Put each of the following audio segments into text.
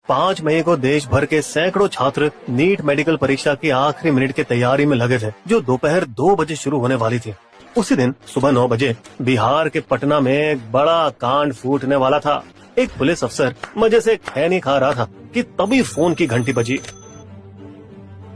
5 मई को देश भर के सैकड़ों छात्र नीट मेडिकल परीक्षा की आखिरी मिनट की तैयारी में लगे थे, जो दोपहर 2 बजे शुरू होने वाली थी। उसी दिन सुबह 9 बजे बिहार के पटना में एक बड़ा कांड फूटने वाला था। एक पुलिस अफसर मजे से खैनी खा रहा था कि तभी फोन की घंटी बजी।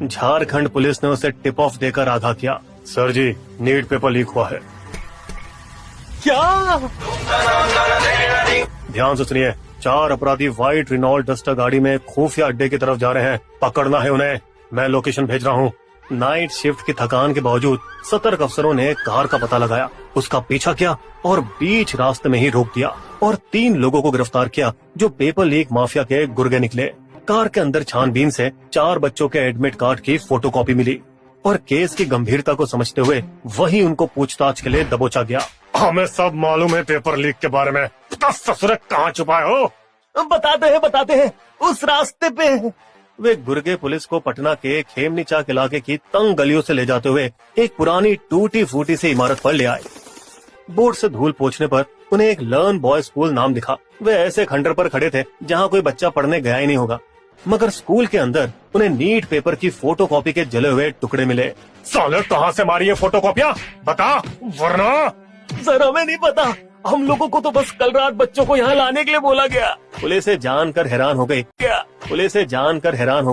झारखंड पुलिस ने उसे टिप ऑफ देकर आगाह किया, सर जी, नीट पेपर लीक हुआ है। क्या? ध्यान से सुनिए, 4 अपराधी व्हाइट रिनॉल्ट डस्टर गाड़ी में खुफिया अड्डे की तरफ जा रहे हैं। पकड़ना है उन्हें, मैं लोकेशन भेज रहा हूँ। नाइट शिफ्ट की थकान के बावजूद सतर्क अफसरों ने कार का पता लगाया, उसका पीछा किया और बीच रास्ते में ही रोक दिया और 3 लोगों को गिरफ्तार किया, जो पेपर लीक माफिया के गुर्गे निकले। कार के अंदर छानबीन से 4 बच्चों के एडमिट कार्ड की फोटोकॉपी मिली और केस की गंभीरता को समझते हुए वही उनको पूछताछ के लिए दबोचा गया। हमें सब मालूम है पेपर लीक के बारे में, ससुर कहाँ छुपाए हो? बताते हैं, उस रास्ते पे। वे गुर्गे पुलिस को पटना के खेमनीचाक इलाके की तंग गलियों से ले जाते हुए एक पुरानी टूटी फूटी सी इमारत पर ले आए। बोर्ड से धूल पोंछने पर उन्हें एक लर्न बॉय स्कूल नाम दिखा। वे ऐसे खंडर पर खड़े थे जहाँ कोई बच्चा पढ़ने गया ही नहीं होगा, मगर स्कूल के अंदर उन्हें नीट पेपर की फोटोकॉपी के जले हुए टुकड़े मिले। साले, कहाँ से मारी है फोटोकॉपियाँ? बता, वरना। सर, हमें नहीं पता, हम लोगों को तो बस कल रात बच्चों को यहाँ लाने के लिए बोला गया। पुलिस जानकर हैरान हो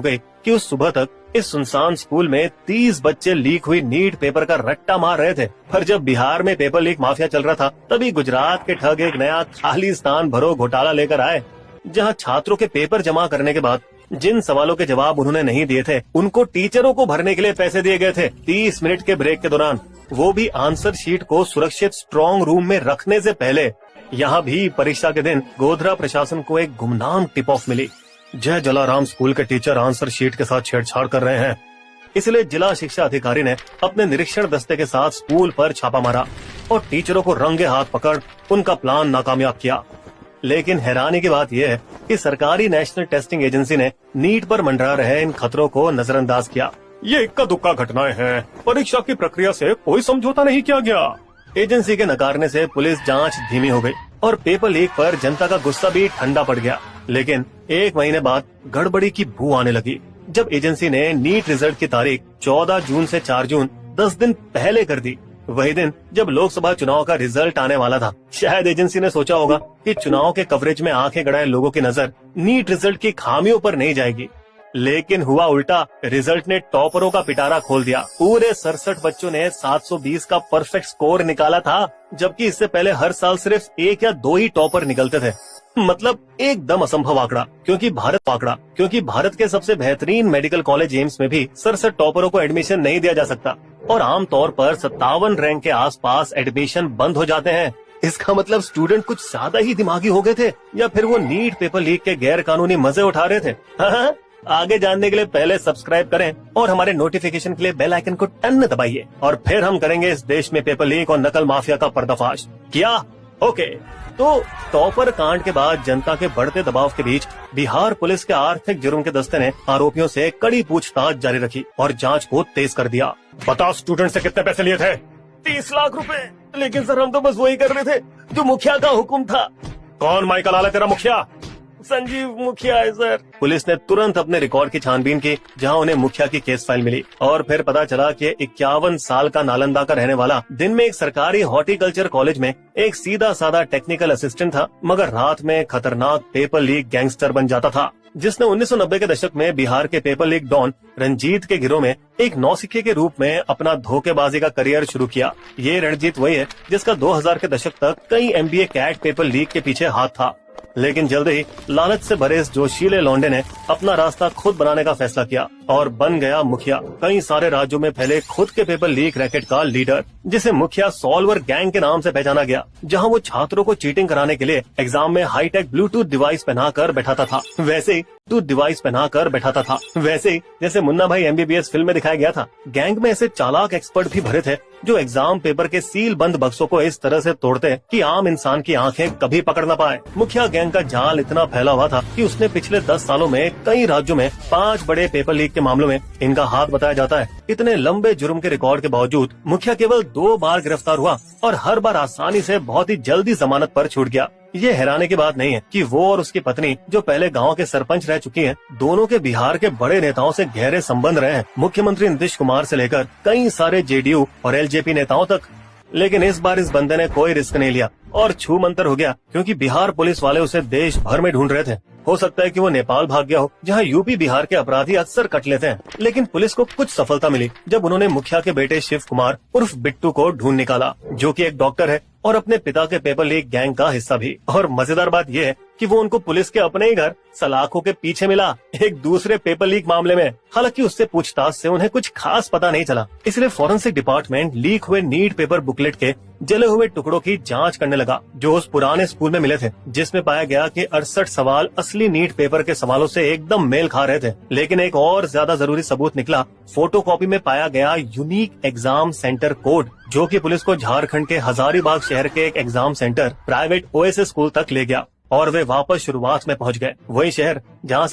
गई कि उस सुबह तक इस सुनसान स्कूल में 30 बच्चे लीक हुई नीट पेपर का रट्टा मार रहे थे। पर जब बिहार में पेपर लीक माफिया चल रहा था, तभी गुजरात के ठग एक नया खालिस्तान भरो घोटाला लेकर आए, जहाँ छात्रों के पेपर जमा करने के बाद जिन सवालों के जवाब उन्होंने नहीं दिए थे, उनको टीचरों को भरने के लिए पैसे दिए गए थे। 30 मिनट के ब्रेक के दौरान, वो भी आंसर शीट को सुरक्षित स्ट्रॉन्ग रूम में रखने से पहले। यहाँ भी परीक्षा के दिन गोधरा प्रशासन को एक गुमनाम टिप ऑफ मिली। जय जलाराम स्कूल के टीचर आंसर शीट के साथ छेड़छाड़ कर रहे हैं, इसलिए जिला शिक्षा अधिकारी ने अपने निरीक्षण दस्ते के साथ स्कूल पर छापा मारा और टीचरों को रंगे हाथ पकड़ उनका प्लान नाकामयाब किया। लेकिन हैरानी की बात यह है कि सरकारी नेशनल टेस्टिंग एजेंसी ने नीट पर मंडरा रहे इन खतरों को नजरअंदाज किया। ये इक्का दुक्का घटनाएं हैं, परीक्षा की प्रक्रिया से कोई समझौता नहीं किया गया। एजेंसी के नकारने से पुलिस जांच धीमी हो गई और पेपर लीक पर जनता का गुस्सा भी ठंडा पड़ गया। लेकिन 1 महीने बाद गड़बड़ी की बू आने लगी, जब एजेंसी ने नीट रिजल्ट की तारीख 14 जून से 4 जून 10 दिन पहले कर दी। वही दिन जब लोकसभा चुनाव का रिजल्ट आने वाला था। शायद एजेंसी ने सोचा होगा कि चुनाव के कवरेज में आंखें गड़ाए लोगों की नजर नीट रिजल्ट की खामियों पर नहीं जाएगी, लेकिन हुआ उल्टा। रिजल्ट ने टॉपरों का पिटारा खोल दिया। पूरे 67 बच्चों ने 720 का परफेक्ट स्कोर निकाला था, जबकि इससे पहले हर साल सिर्फ 1 या 2 ही टॉपर निकलते थे। मतलब एकदम असंभव आंकड़ा, क्योंकि भारत के सबसे बेहतरीन मेडिकल कॉलेज एम्स में भी 67 टॉपरों को एडमिशन नहीं दिया जा सकता और आमतौर पर 57 रैंक के आसपास एडमिशन बंद हो जाते हैं। इसका मतलब स्टूडेंट कुछ ज्यादा ही दिमागी हो गए थे, या फिर वो नीट पेपर लीक के गैर कानूनी मजे उठा रहे थे। हाँ? आगे जानने के लिए पहले सब्सक्राइब करें और हमारे नोटिफिकेशन के लिए बेल आइकन को टन दबाइए, और फिर हम करेंगे इस देश में पेपर लीक और नकल माफिया का पर्दाफाश। किया? ओके। तो टॉपर कांड के बाद जनता के बढ़ते दबाव के बीच बिहार पुलिस के आर्थिक जुर्म के दस्ते ने आरोपियों से कड़ी पूछताछ जारी रखी और जांच को तेज कर दिया। बता, स्टूडेंट से कितने पैसे लिए थे? 30 लाख रुपए। लेकिन सर, हम तो बस वही कर रहे थे जो मुखिया का हुक्म था। कौन माइकल आला तेरा मुखिया? संजीव मुखिया है सर। पुलिस ने तुरंत अपने रिकॉर्ड की छानबीन की, जहां उन्हें मुखिया की केस फाइल मिली और फिर पता चला कि 51 साल का नालंदा का रहने वाला दिन में एक सरकारी हॉर्टिकल्चर कॉलेज में एक सीधा साधा टेक्निकल असिस्टेंट था, मगर रात में खतरनाक पेपर लीक गैंगस्टर बन जाता था, जिसने 1990 के दशक में बिहार के पेपर लीक डॉन रंजीत के गिरोह में एक नौसिखे के रूप में अपना धोखेबाजी का करियर शुरू किया। ये रणजीत वही है जिसका 2000 के दशक तक कई MBA कैट पेपर लीक के पीछे हाथ था। लेकिन जल्द ही लालच से भरे इस जोशीले लौंडे ने अपना रास्ता खुद बनाने का फैसला किया और बन गया मुखिया, कई सारे राज्यों में फैले खुद के पेपर लीक रैकेट का लीडर, जिसे मुखिया सॉल्वर गैंग के नाम से पहचाना गया, जहां वो छात्रों को चीटिंग कराने के लिए एग्जाम में हाईटेक ब्लूटूथ डिवाइस पहनाकर बैठाता था। वैसे जैसे मुन्ना भाई MBBS फिल्म में दिखाया गया था। गैंग में ऐसे चालाक एक्सपर्ट भी भरे थे जो एग्जाम पेपर के सील बंद बक्सों को इस तरह से तोड़ते कि आम इंसान की आंखें कभी पकड़ न पाए। मुखिया गैंग का जाल इतना फैला हुआ था कि उसने पिछले 10 सालों में कई राज्यों में 5 बड़े पेपर लीक के मामलों में इनका हाथ बताया जाता है। इतने लंबे जुर्म के रिकॉर्ड के बावजूद मुखिया केवल 2 बार गिरफ्तार हुआ और हर बार आसानी से बहुत ही जल्दी जमानत पर छूट गया। ये हैरानी की बात नहीं है कि वो और उसकी पत्नी, जो पहले गांव के सरपंच रह चुकी हैं, दोनों के बिहार के बड़े नेताओं से गहरे संबंध रहे हैं, मुख्यमंत्री नीतीश कुमार से लेकर कई सारे जेडीयू और एलजेपी नेताओं तक। लेकिन इस बार इस बंदे ने कोई रिस्क नहीं लिया और छू मंतर हो गया, क्योंकि बिहार पुलिस वाले उसे देश भर में ढूंढ रहे थे। हो सकता है कि वो नेपाल भाग गया हो, जहां यूपी बिहार के अपराधी अक्सर कट लेते हैं। लेकिन पुलिस को कुछ सफलता मिली जब उन्होंने मुखिया के बेटे शिव कुमार उर्फ बिट्टू को ढूंढ निकाला, जो कि एक डॉक्टर है और अपने पिता के पेपर लीक गैंग का हिस्सा भी। और मजेदार बात यह है कि वो उनको पुलिस के अपने ही घर सलाखों के पीछे मिला, एक दूसरे पेपर लीक मामले में। हालांकि उससे पूछताछ से उन्हें कुछ खास पता नहीं चला, इसलिए फॉरेंसिक डिपार्टमेंट लीक हुए नीट पेपर बुकलेट के जले हुए टुकड़ों की जांच करने लगा, जो उस पुराने स्कूल में मिले थे, जिसमें पाया गया कि 68 सवाल असली नीट पेपर के सवालों से एकदम मेल खा रहे थे। लेकिन एक और ज्यादा जरूरी सबूत निकला, फोटोकॉपी में पाया गया यूनिक एग्जाम सेंटर कोड, जो कि पुलिस को झारखंड के हजारीबाग शहर के एक exam centre private OSS school तक ले गया और वे वापस शुरुआत में पहुंच गए, वही शहर जहां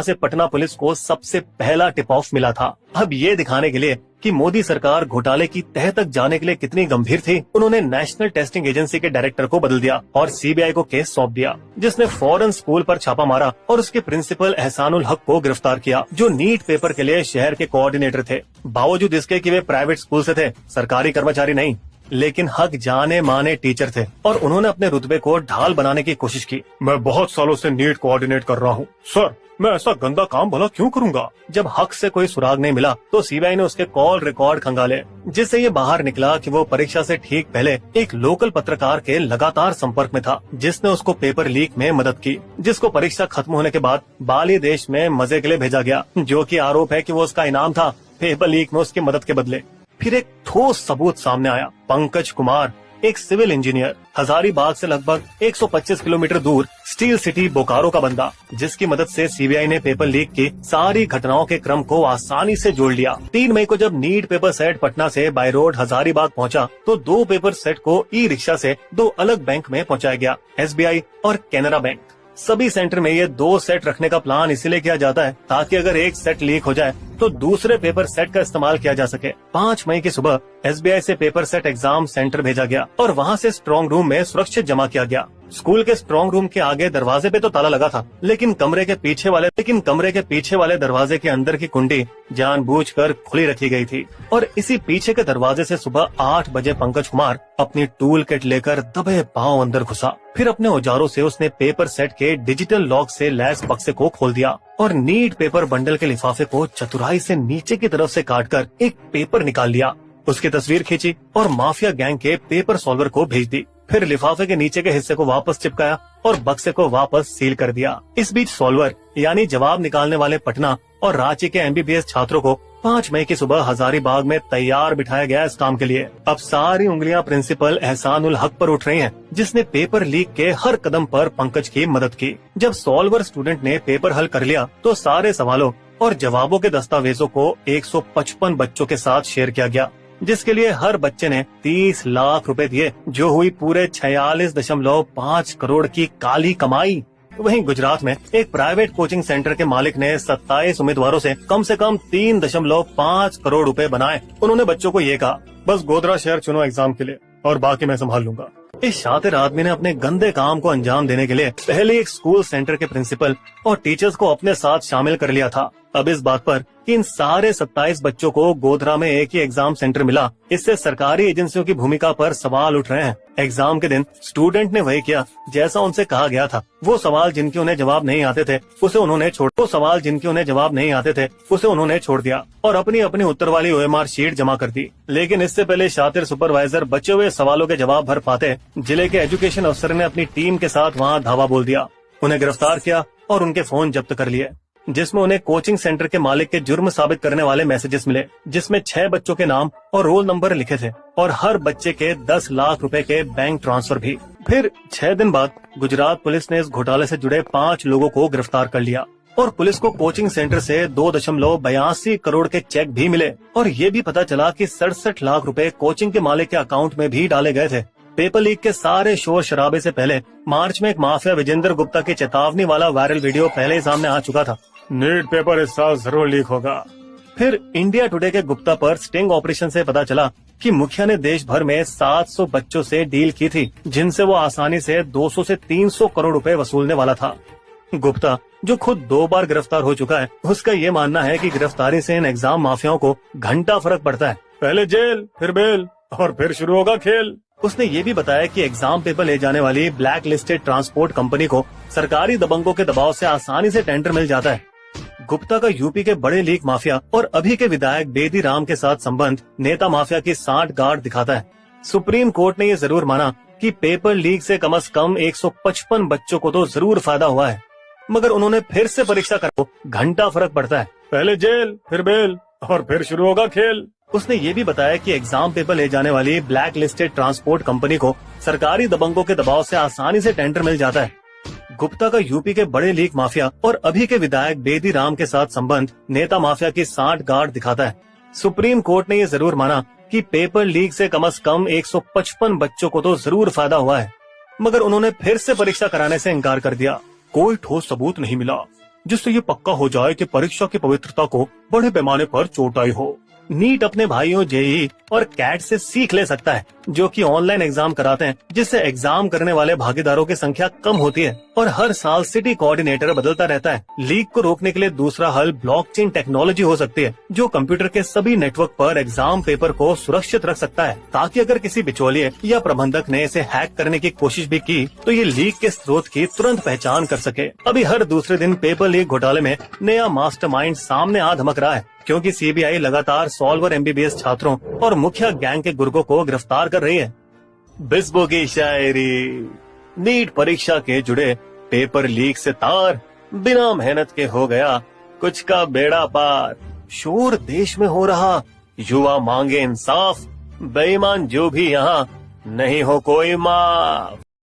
से पटना पुलिस को सबसे पहला टिप ऑफ मिला था। अब ये दिखाने के लिए कि मोदी सरकार घोटाले की तह तक जाने के लिए कितनी गंभीर थी, उन्होंने नेशनल टेस्टिंग एजेंसी के डायरेक्टर को बदल दिया और सीबीआई को केस सौंप दिया, जिसने फौरन स्कूल पर छापा मारा और उसके प्रिंसिपल एहसानुल हक को गिरफ्तार किया, जो नीट पेपर के लिए शहर के कोऑर्डिनेटर थे। बावजूद इसके कि वे प्राइवेट स्कूल से थे, सरकारी कर्मचारी नहीं, लेकिन हक जाने माने टीचर थे और उन्होंने अपने रुतबे को ढाल बनाने की कोशिश की। मैं बहुत सालों से नीट कोऑर्डिनेट कर रहा हूँ सर, मैं ऐसा गंदा काम भला क्यों करूंगा। जब हक से कोई सुराग नहीं मिला तो सीबीआई ने उसके कॉल रिकॉर्ड खंगाले, जिससे ये बाहर निकला कि वो परीक्षा से ठीक पहले एक लोकल पत्रकार के लगातार संपर्क में था, जिसने उसको पेपर लीक में मदद की, जिसको परीक्षा खत्म होने के बाद बाली देश में मजे के लिए भेजा गया, जो कि आरोप है कि वो उसका इनाम था पेपर लीक में उसकी मदद के बदले। फिर एक ठोस सबूत सामने आया, पंकज कुमार, एक सिविल इंजीनियर, हजारीबाग से लगभग 125 किलोमीटर दूर स्टील सिटी बोकारो का बंदा, जिसकी मदद से सीबीआई ने पेपर लीक की सारी घटनाओं के क्रम को आसानी से जोड़ लिया। 3 मई को जब नीट पेपर सेट पटना से बाय रोड हजारीबाग पहुंचा, तो 2 पेपर सेट को ई रिक्शा से 2 अलग बैंक में पहुंचाया गया, एसबीआई और कैनरा बैंक। सभी सेंटर में ये 2 सेट रखने का प्लान इसलिए किया जाता है ताकि अगर एक सेट लीक हो जाए तो दूसरे पेपर सेट का इस्तेमाल किया जा सके। 5 मई की सुबह एसबीआई से पेपर सेट एग्जाम सेंटर भेजा गया और वहां से स्ट्रांग रूम में सुरक्षित जमा किया गया। स्कूल के स्ट्रांग रूम के आगे दरवाजे पे तो ताला लगा था, लेकिन कमरे के पीछे वाले दरवाजे के अंदर की कुंडी जानबूझकर खुली रखी गई थी। और इसी पीछे के दरवाजे से सुबह 8 बजे पंकज कुमार अपनी टूल किट लेकर दबे पांव अंदर घुसा। फिर अपने औजारों से उसने पेपर सेट के डिजिटल लॉक से लैस बक्से को खोल दिया और नीट पेपर बंडल के लिफाफे को चतुराई से नीचे की तरफ से काटकर एक पेपर निकाल लिया, उसकी तस्वीर खींची और माफिया गैंग के पेपर सॉल्वर को भेज दी। फिर लिफाफे के नीचे के हिस्से को वापस चिपकाया और बक्से को वापस सील कर दिया। इस बीच सॉल्वर यानी जवाब निकालने वाले पटना और रांची के एमबीबीएस छात्रों को 5 मई की सुबह हजारीबाग में तैयार बिठाया गया इस काम के लिए। अब सारी उंगलियां प्रिंसिपल एहसानुल हक पर उठ रही हैं, जिसने पेपर लीक के हर कदम पर पंकज की मदद की। जब सॉल्वर स्टूडेंट ने पेपर हल कर लिया तो सारे सवालों और जवाबों के दस्तावेजों को 155 बच्चों के साथ शेयर किया गया, जिसके लिए हर बच्चे ने 30 लाख रुपए दिए, जो हुई पूरे 46.5 करोड़ की काली कमाई। वहीं गुजरात में एक प्राइवेट कोचिंग सेंटर के मालिक ने 27 उम्मीदवारों से कम 3.5 करोड़ रुपए बनाए। उन्होंने बच्चों को ये कहा, बस गोधरा शहर चुनो एग्जाम के लिए और बाकी मैं संभाल लूंगा। इस शातिर आदमी ने अपने गंदे काम को अंजाम देने के लिए पहले एक स्कूल सेंटर के प्रिंसिपल और टीचर्स को अपने साथ शामिल कर लिया था। अब इस बात पर कि इन सारे 27 बच्चों को गोधरा में एक ही एग्जाम सेंटर मिला, इससे सरकारी एजेंसियों की भूमिका पर सवाल उठ रहे हैं। एग्जाम के दिन स्टूडेंट ने वही किया जैसा उनसे कहा गया था। वो सवाल जिनके उन्हें जवाब नहीं आते थे उसे उन्होंने छोड़ दिया और अपनी अपनी उत्तर वाली ओएमआर शीट जमा कर दी। लेकिन इससे पहले शातिर सुपरवाइजर बचे हुए सवालों के जवाब भर पाते, जिले के एजुकेशन अफसर ने अपनी टीम के साथ वहाँ धावा बोल दिया, उन्हें गिरफ्तार किया और उनके फोन जब्त कर लिए, जिसमें उन्हें कोचिंग सेंटर के मालिक के जुर्म साबित करने वाले मैसेजेस मिले, जिसमें 6 बच्चों के नाम और रोल नंबर लिखे थे और हर बच्चे के 10 लाख रुपए के बैंक ट्रांसफर भी। फिर 6 दिन बाद गुजरात पुलिस ने इस घोटाले से जुड़े 5 लोगों को गिरफ्तार कर लिया और पुलिस को कोचिंग सेंटर से 2.82 करोड़ के चेक भी मिले और ये भी पता चला कि 67 लाख रुपए कोचिंग के मालिक के अकाउंट में भी डाले गए थे। पेपर लीक के सारे शोर शराबे से पहले मार्च में एक माफिया विजेंद्र गुप्ता की चेतावनी वाला वायरल वीडियो पहले ही सामने आ चुका था, नीट पेपर इस साल जरूर लीक होगा। फिर इंडिया टुडे के गुप्ता पर स्टिंग ऑपरेशन से पता चला कि मुखिया ने देश भर में 700 बच्चों से डील की थी, जिनसे वो आसानी से 200 से 300 करोड़ रुपए वसूलने वाला था। गुप्ता, जो खुद 2 बार गिरफ्तार हो चुका है, उसका ये मानना है कि गिरफ्तारी से इन एग्जाम माफियाओं को घंटा फर्क पड़ता है। पहले जेल, फिर बेल और फिर शुरू होगा खेल। उसने ये भी बताया कि एग्जाम पेपर ले जाने वाली ब्लैक लिस्टेड ट्रांसपोर्ट कंपनी को सरकारी दबंगों के दबाव से आसानी से टेंडर मिल जाता है। गुप्ता का यूपी के बड़े लीग माफिया और अभी के विधायक बेदी राम के साथ संबंध नेता माफिया की सांठ गांठ दिखाता है। सुप्रीम कोर्ट ने ये जरूर माना कि पेपर लीक से कम 155 बच्चों को तो जरूर फायदा हुआ है, मगर उन्होंने फिर से परीक्षा करो घंटा फर्क पड़ता है। पहले जेल, फिर बेल और फिर शुरू होगा खेल। उसने ये भी बताया कि एग्जाम पेपर ले जाने वाली ब्लैक लिस्टेड ट्रांसपोर्ट कंपनी को सरकारी दबंगों के दबाव से आसानी से टेंडर मिल जाता है। गुप्ता का यूपी के बड़े लीग माफिया और अभी के विधायक बेदी राम के साथ संबंध नेता माफिया की सांठ गांठ दिखाता है। सुप्रीम कोर्ट ने ये जरूर माना कि पेपर लीक से कम 155 बच्चों को तो जरूर फायदा हुआ है, मगर उन्होंने फिर से परीक्षा कराने से इनकार कर दिया। कोई ठोस सबूत नहीं मिला जिससे ये पक्का हो जाए कि परीक्षा की पवित्रता को बड़े पैमाने पर चोट आई हो। नीट अपने भाइयों जेईई और कैट से सीख ले सकता है, जो कि ऑनलाइन एग्जाम कराते हैं, जिससे एग्जाम करने वाले भागीदारों की संख्या कम होती है और हर साल सिटी कोऑर्डिनेटर बदलता रहता है। लीक को रोकने के लिए दूसरा हल ब्लॉकचेन टेक्नोलॉजी हो सकती है, जो कंप्यूटर के सभी नेटवर्क पर एग्जाम पेपर को सुरक्षित रख सकता है, ताकि अगर किसी बिचौलिए या प्रबंधक ने इसे हैक करने की कोशिश भी की तो ये लीक के स्रोत की तुरंत पहचान कर सके। अभी हर दूसरे दिन पेपर लीक घोटाले में नया मास्टरमाइंड सामने आ धमक रहा है, क्योंकि सीबीआई लगातार सॉल्वर एमबीबीएस छात्रों और मुखिया गैंग के गुर्गों को गिरफ्तार कर रही है। बिस्बो की शायरी। नीट परीक्षा के जुड़े पेपर लीक से तार, बिना मेहनत के हो गया कुछ का बेड़ा पार। शोर देश में हो रहा, युवा मांगे इंसाफ, बेईमान जो भी यहाँ नहीं हो कोई माफ।